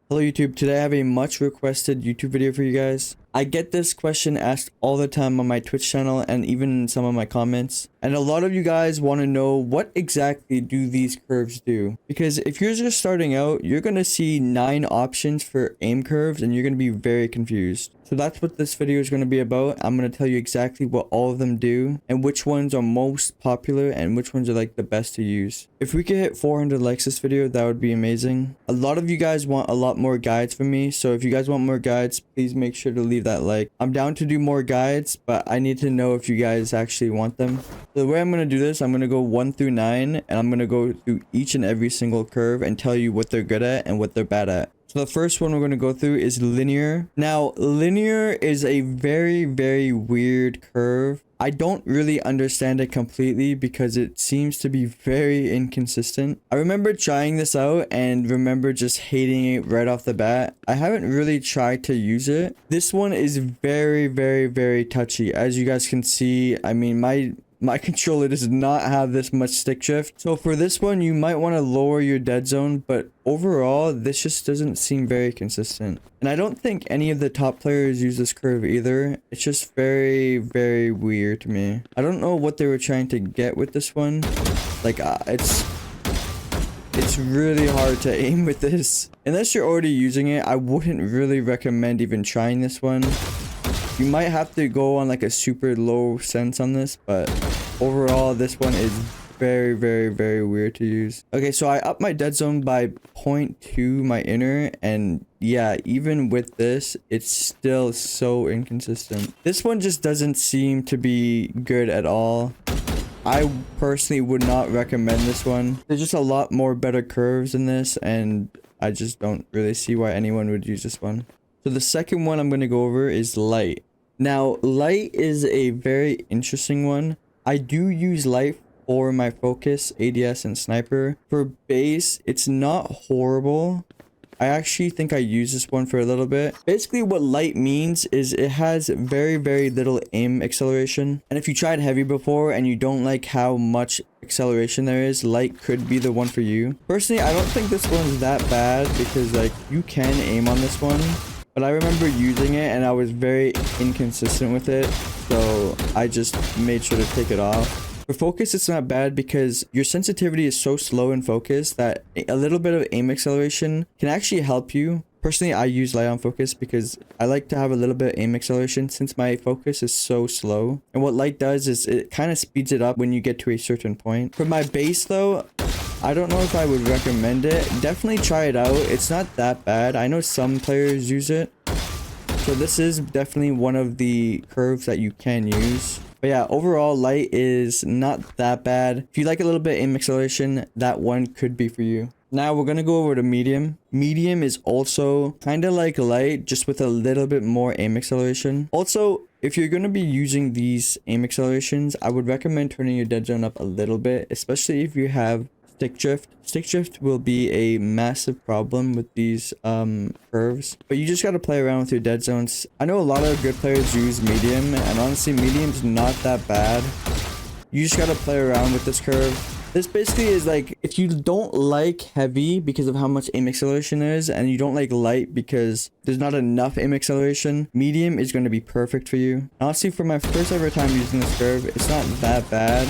Hello YouTube, today I have a much requested YouTube video for you guys. I get this question asked all the time on my Twitch channel and even in some of my comments. And a lot of you guys want to know what exactly do these curves do? Because if you're just starting out, you're going to see 9 options for aim curves and you're going to be very confused. So that's what this video is going to be about. I'm going to tell you exactly what all of them do and which ones are most popular and which ones are like the best to use. If we could hit 400 likes this video, that would be amazing. A lot of you guys want a lot more guides from me. So if you guys want more guides, please make sure to leave that like. I'm down to do more guides, but I need to know if you guys actually want them. So the way I'm going to do this, I'm going to go 1 through 9 and I'm going to go through each and every single curve and tell you what they're good at and what they're bad at. So the first one we're going to go through is linear. Now, linear is a very weird curve. I don't really understand it completely because it seems to be very inconsistent. I remember trying this out and remember just hating it right off the bat. I haven't really tried to use it. This one is very touchy. As you guys can see, I mean, my controller does not have this much stick drift. So for this one, you might want to lower your dead zone, but overall, this just doesn't seem very consistent. And I don't think any of the top players use this curve either. It's just very weird to me. I don't know what they were trying to get with this one. Like, it's really hard to aim with this. Unless you're already using it, I wouldn't really recommend even trying this one. You might have to go on like a super low sense on this, but overall this one is very weird to use. Okay, so I upped my dead zone by 0.2 my inner, and yeah, even with this, it's still so inconsistent. This one just doesn't seem to be good at all. I personally would not recommend this one. There's just a lot more better curves in this, and I just don't really see why anyone would use this one. So the second one I'm going to go over is light. Now, light is a very interesting one. I do use light for my focus, ADS, and sniper. For base, it's not horrible. I actually think I use this one for a little bit. Basically, what light means is it has very little aim acceleration. And if you tried heavy before and you don't like how much acceleration there is, light could be the one for you. Personally, I don't think this one's that bad because like you can aim on this one. But I remember using it and I was very inconsistent with it. So I just made sure to take it off. For focus, it's not bad because your sensitivity is so slow in focus that a little bit of aim acceleration can actually help you. Personally, I use light on focus because I like to have a little bit of aim acceleration since my focus is so slow. And what light does is it kind of speeds it up when you get to a certain point. For my base though, I don't know if I would recommend it. Definitely try it out. It's not that bad. I know some players use it. So this is definitely one of the curves that you can use. But yeah, overall, light is not that bad. If you like a little bit aim acceleration, that one could be for you. Now we're going to go over to medium. Medium is also kind of like light, just with a little bit more aim acceleration. Also, if you're going to be using these aim accelerations, I would recommend turning your dead zone up a little bit, especially if you have stick drift. Stick drift will be a massive problem with these curves, but you just got to play around with your dead zones. I know a lot of good players use medium, and honestly, medium's not that bad. You just got to play around with this curve. This basically is like, if you don't like heavy because of how much aim acceleration there is, and you don't like light because there's not enough aim acceleration, medium is going to be perfect for you. Honestly, for my first ever time using this curve, it's not that bad.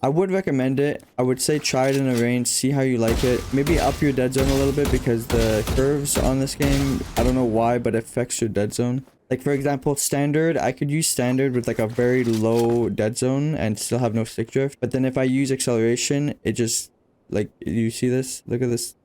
I would recommend it. I would say try it in a range, see how you like it. Maybe up your dead zone a little bit because the curves on this game, I don't know why, but it affects your dead zone. Like for example, standard, I could use standard with like a very low dead zone and still have no stick drift. But then if I use acceleration, it just, like, you see this? Look at this.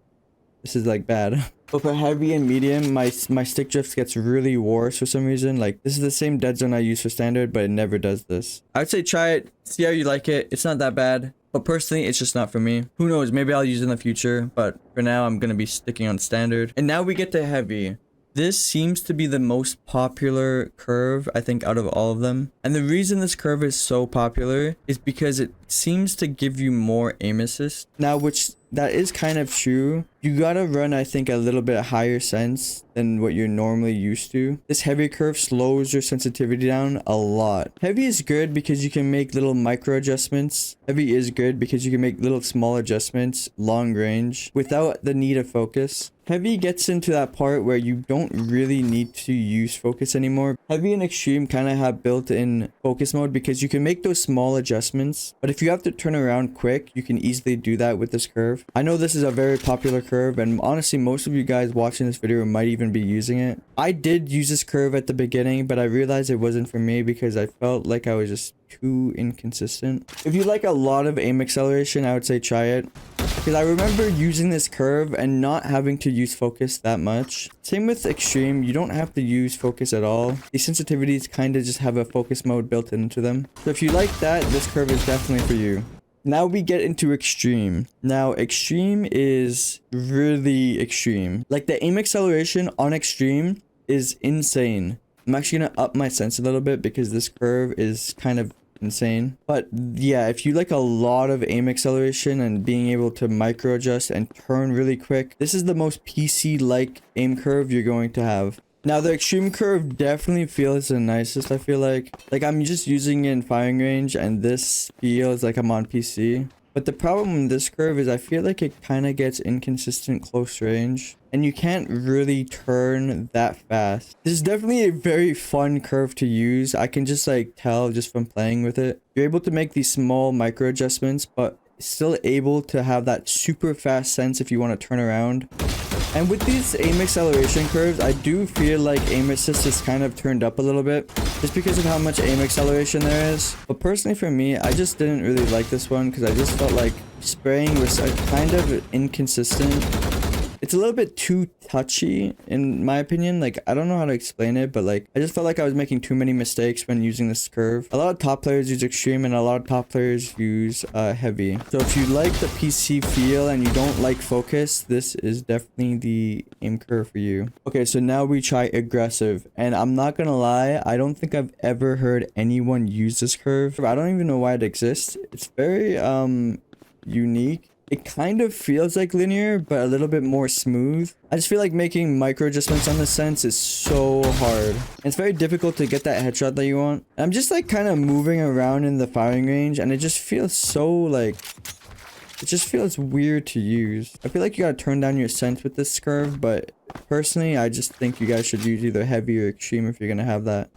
This is like bad. But for heavy and medium, my stick drift gets really worse for some reason. Like this is the same dead zone I use for standard, but it never does this. I would say try it, see how you like it. It's not that bad, but personally, it's just not for me. Who knows? Maybe I'll use it in the future, but for now, I'm gonna be sticking on standard. And now we get to heavy. This seems to be the most popular curve, I think, out of all of them. And the reason this curve is so popular is because it seems to give you more aim assist. Now, which that is kind of true. You gotta run, I think, a little bit higher sense than what you're normally used to. This heavy curve slows your sensitivity down a lot. Heavy is good because you can make little micro adjustments. Heavy is good because you can make little small adjustments long range without the need of focus. Heavy gets into that part where you don't really need to use focus anymore. Heavy and extreme kind of have built-in focus mode because you can make those small adjustments. But if you have to turn around quick, you can easily do that with this curve. I know this is a very popular curve, and honestly, most of you guys watching this video might even be using it. I did use this curve at the beginning, but I realized it wasn't for me because I felt like I was just too inconsistent. If you like a lot of aim acceleration, I would say try it. Because I remember using this curve and not having to use focus that much. Same with extreme, you don't have to use focus at all. These sensitivities kind of just have a focus mode built into them. So if you like that, this curve is definitely for you. Now we get into extreme. Now extreme is really extreme. Like the aim acceleration on extreme is insane. I'm actually gonna up my sense a little bit because this curve is kind of insane. But yeah, if you like a lot of aim acceleration and being able to micro adjust and turn really quick, this is the most PC like aim curve you're going to have. Now the extreme curve definitely feels the nicest. I feel like I'm just using it in firing range and this feels like I'm on PC. But the problem with this curve is I feel like it kind of gets inconsistent close range and you can't really turn that fast. This is definitely a very fun curve to use. I can just like tell just from playing with it. You're able to make these small micro adjustments, but still able to have that super fast sense if you want to turn around. And with these aim acceleration curves, I do feel like aim assist is kind of turned up a little bit just because of how much aim acceleration there is. But personally for me, I just didn't really like this one because I just felt like spraying was kind of inconsistent. It's a little bit too touchy in my opinion. Like, I don't know how to explain it, but like, I just felt like I was making too many mistakes when using this curve. A lot of top players use extreme and a lot of top players use heavy. So if you like the PC feel and you don't like focus, this is definitely the aim curve for you. Okay, so now we try aggressive. And I'm not gonna lie, I don't think I've ever heard anyone use this curve. I don't even know why it exists. It's very unique. It kind of feels like linear, but a little bit more smooth. I just feel like making micro adjustments on this sense is so hard. And it's very difficult to get that headshot that you want. I'm just like kind of moving around in the firing range and it just feels so like... It just feels weird to use. I feel like you gotta turn down your sense with this curve, but personally, I just think you guys should use either heavy or extreme if you're gonna have that.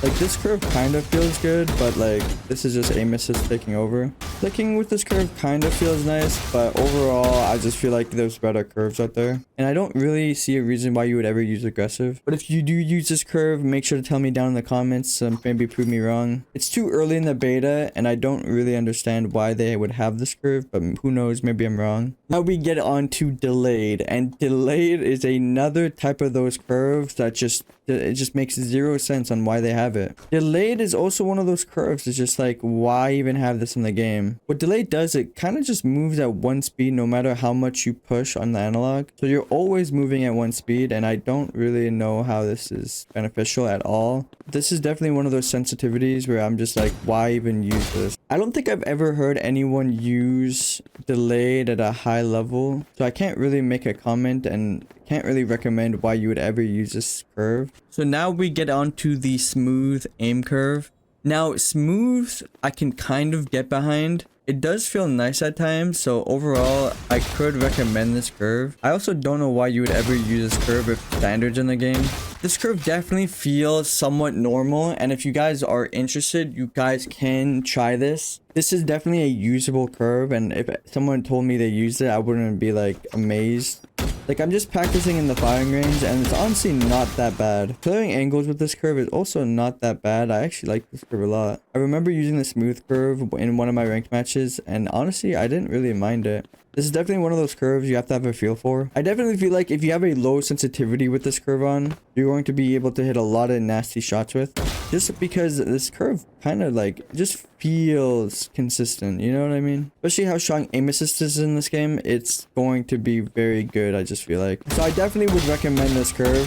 Like, this curve kind of feels good, but like, this is just aim assist taking over. Clicking with this curve kind of feels nice, but overall, I just feel like there's better curves out there. And I don't really see a reason why you would ever use aggressive. But if you do use this curve, make sure to tell me down in the comments, maybe prove me wrong. It's too early in the beta, and I don't really understand why they would have this curve, but who knows, maybe I'm wrong. Now we get on to delayed, and delayed is another type of those curves that it just makes zero sense on why they have it. Delayed is also one of those curves. It's just like, why even have this in the game? What delayed does, it kind of just moves at one speed no matter how much you push on the analog. So you're always moving at one speed, and I don't really know how this is beneficial at all. This is definitely one of those sensitivities where I'm just like, why even use this? I don't think I've ever heard anyone use delayed at a high level, so I can't really make a comment and can't really recommend why you would ever use this curve. So now we get on to the smooth aim curve. Now smooth, I can kind of get behind. It does feel nice at times, so overall, I could recommend this curve. I also don't know why you would ever use this curve if standard's in the game. This curve definitely feels somewhat normal, and if you guys are interested, you guys can try this. This is definitely a usable curve, and if someone told me they used it, I wouldn't be like amazed. Like, I'm just practicing in the firing range, and it's honestly not that bad. Clearing angles with this curve is also not that bad. I actually like this curve a lot. I remember using the smooth curve in one of my ranked matches, and honestly, I didn't really mind it. This is definitely one of those curves you have to have a feel for. I definitely feel like if you have a low sensitivity with this curve on, you're going to be able to hit a lot of nasty shots with. Just because this curve kind of like just feels consistent, you know what I mean? Especially how strong aim assist is in this game, it's going to be very good, I just feel like. So I definitely would recommend this curve.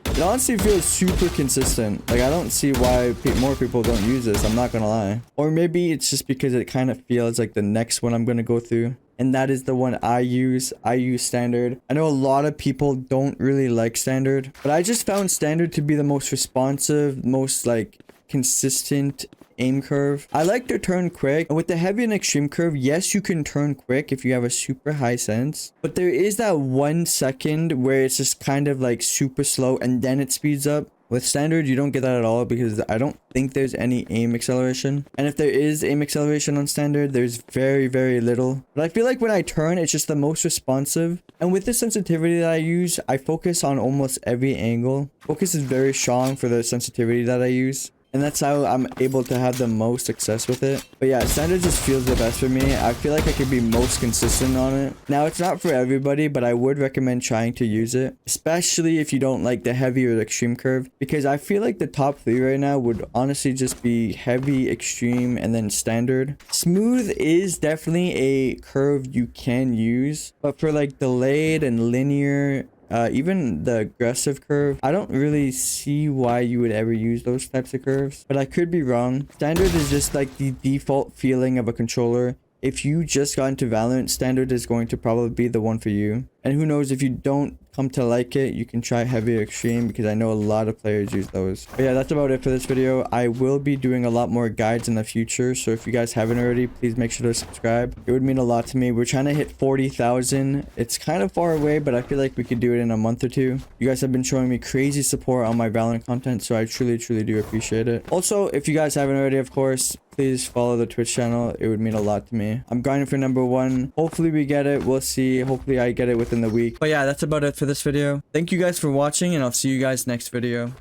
It honestly feels super consistent. Like, I don't see why more people don't use this, I'm not gonna lie. Or maybe it's just because it kind of feels like the next one I'm gonna go through. And that is the one I use. I use standard. I know a lot of people don't really like standard, but I just found standard to be the most responsive, most like consistent aim curve. I like to turn quick. And with the heavy and extreme curve, yes, you can turn quick if you have a super high sense. But there is that 1 second where it's just kind of like super slow and then it speeds up. With standard, you don't get that at all because I don't think there's any aim acceleration. And if there is aim acceleration on standard, there's very, very little. But I feel like when I turn, it's just the most responsive. And with the sensitivity that I use, I focus on almost every angle. Focus is very strong for the sensitivity that I use. And that's how I'm able to have the most success with it. But yeah, standard just feels the best for me. I feel like I could be most consistent on it. Now, it's not for everybody, but I would recommend trying to use it. Especially if you don't like the heavy or the extreme curve. Because I feel like the top 3 right now would honestly just be heavy, extreme, and then standard. Smooth is definitely a curve you can use. But for like delayed and linear, even the aggressive curve, I don't really see why you would ever use those types of curves, but I could be wrong. Standard is just like the default feeling of a controller. If you just got into Valorant, standard is going to probably be the one for you. And who knows, if you don't come to like it, you can try heavy or extreme because I know a lot of players use those. But yeah, that's about it for this video. I will be doing a lot more guides in the future, so if you guys haven't already, please make sure to subscribe. It would mean a lot to me. We're trying to hit 40,000. It's kind of far away, but I feel like we could do it in a month or 2. You guys have been showing me crazy support on my Valorant content, so I truly do appreciate it. Also, if you guys haven't already, of course, please follow the Twitch channel. It would mean a lot to me. I'm grinding for number 1. Hopefully we get it. We'll see. Hopefully I get it within the week. But yeah, that's about it for this video. Thank you guys for watching, and I'll see you guys next video.